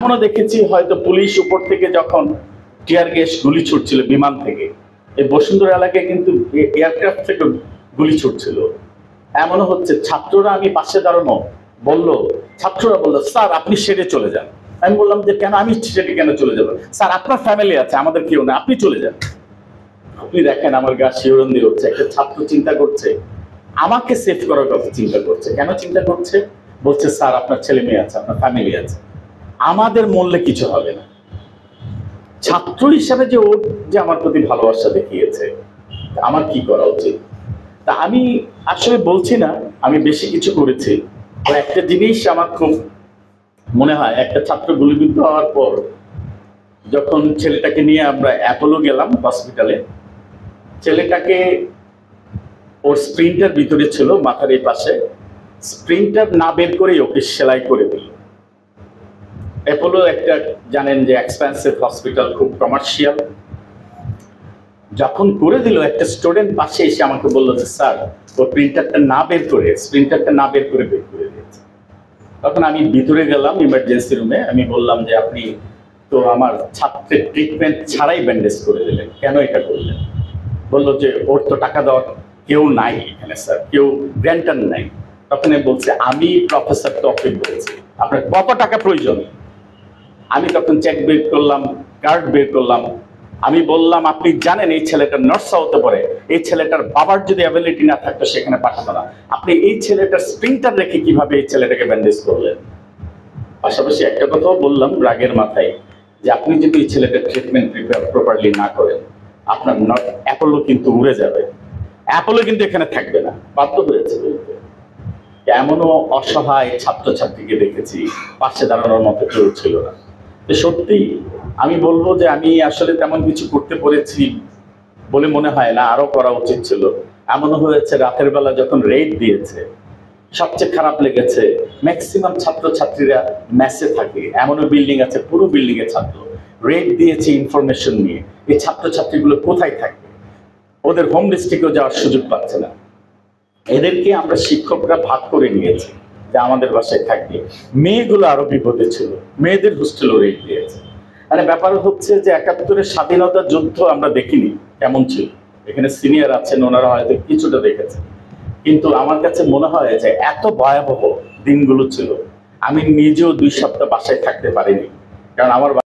এমনও দেখেছি হয়তো পুলিশ উপর থেকে যখন টিয়ার গ্যাস গুলি ছুটছিল বিমান থেকে, এই বসুন্ধরা এলাকায় কিন্তু এয়ারক্রাফট থেকে গুলি ছুটছিল। এমনও হচ্ছে ছাত্ররা, আমি পাশে দাঁড়ানো, ছাত্ররা বললো স্যার আপনি সেরে চলে যান। আমি বললাম যে কেন, আমি সেরে কেন চলে যাবো? স্যার আপনার ফ্যামিলি আছে, আমাদের কেউ না, আপনি চলে যান। আপনি দেখেন আমার গা শিহরণ দিয়ে হচ্ছে। একটা ছাত্র চিন্তা করছে আমাকে সেভ করার কথা চিন্তা করছে। কেন চিন্তা করছে? বলছে স্যার আপনার ছেলে মেয়ে আছে, আপনার ফ্যামিলি আছে, আমাদের মূল্যে কিছু হবে না। ছাত্র হিসাবে যে ওর যে আমার প্রতি ভালোবাসা দেখিয়েছে, আমার কি করা উচিত? তা আমি আসলে বলছি না আমি বেশি কিছু করেছি। একটা জিনিস আমার খুব মনে হয়, একটা ছাত্র গুলিবিদ্ধ হওয়ার পর যখন ছেলেটাকে নিয়ে আমরা অ্যাপোলো গেলাম হসপিটালে, ছেলেটাকে ওর স্প্রিন্টার ভিতরে ছিল মাথার এই পাশে, স্প্রিন্টার না বের করেই ওকে সেলাই করে দিল। অ্যাপোলো একটা জানেন যে এক্সপেন্সিভ হসপিটাল, খুব কমার্শিয়াল। যখন করে দিল, একটা স্টুডেন্ট পাশে এসে আমাকে বললো যে স্যার ও স্প্রিন্টারটা না বের করে বের করে দিয়েছে। তখন আমি ভিতরে গেলাম ইমার্জেন্সি রুমে, আমি বললাম যে আপনি তো আমার ছাত্রের ট্রিটমেন্ট ছাড়াই ব্যান্ডেজ করে দিলেন, কেন এটা করলেন? বললো যে ওর তো টাকা দেওয়ার কেউ নাই এখানে স্যার, কেউ গ্র্যান্টার নাই। তখন বলছে আমি প্রফেসর তৌফিক বলছি, আপনার কত টাকা প্রয়োজন? আমি তখন চেক বের করলাম, কার্ড বের করলাম। আমি বললাম আপনি জানেন এই ছেলেটার নার্স হতে পারে, এই ছেলেটার বাবার যদি অ্যাবিলিটি না থাকতো সেখানে পাঠাতো না, আপনি এই ছেলেটার স্প্রিন্টার রেখে কিভাবে এই ছেলেটাকে ব্যান্ডেজ করলেন? পাশাপাশি একটা কথাও বললাম রাগের মাথায়, যে আপনি যদি এই ছেলেটার ট্রিটমেন্ট প্রপারলি না করেন, আপনার অ্যাপোলো কিন্তু উড়ে যাবে, অ্যাপোলো কিন্তু এখানে থাকবে না। বাধ্য হয়েছে বলতে। এমনও অসহায় ছাত্রছাত্রীকে দেখেছি, পাশে দাঁড়ানোর মতো কেউ ছিল না। সত্যি আমি বলবো যে আমি আসলে তেমন কিছু করতে পেরেছি বলে মনে হয় না, আরো করা উচিত ছিল। এমনও হয়েছে রাতের বেলা যখন রেড দিয়েছে, সবচেয়ে খারাপ লেগেছে ম্যাক্সিমাম ছাত্রছাত্রীরা মেসে থাকে, এমনও বিল্ডিং আছে পুরো বিল্ডিং এ ছাত্র, রেড দিয়েছে ইনফরমেশন নিয়ে, এই ছাত্রছাত্রীগুলো কোথায় থাকবে? ওদের হোম ডিস্ট্রিক্টেও যাওয়ার সুযোগ পাচ্ছে না। এদেরকে আমরা শিক্ষকরা ভাগ করে নিয়েছি যে আমাদের বাসায় থাকবে। মেয়েগুলো আরো বিপদে ছিল, মেয়েদের হোস্টেলও রেড দিয়েছে। মানে ব্যাপার হচ্ছে যে ৭১-এর স্বাধীনতা যুদ্ধ আমরা দেখিনি কেমন ছিল। এখানে সিনিয়র আছেন, ওনারা হয়তো কিছুটা দেখেছেন, কিন্তু আমার কাছে মনে হয় যে এত ভয়াবহ দিনগুলো ছিল। আমি নিজেও ২ সপ্তাহ বাসায় থাকতে পারিনি, কারণ আমার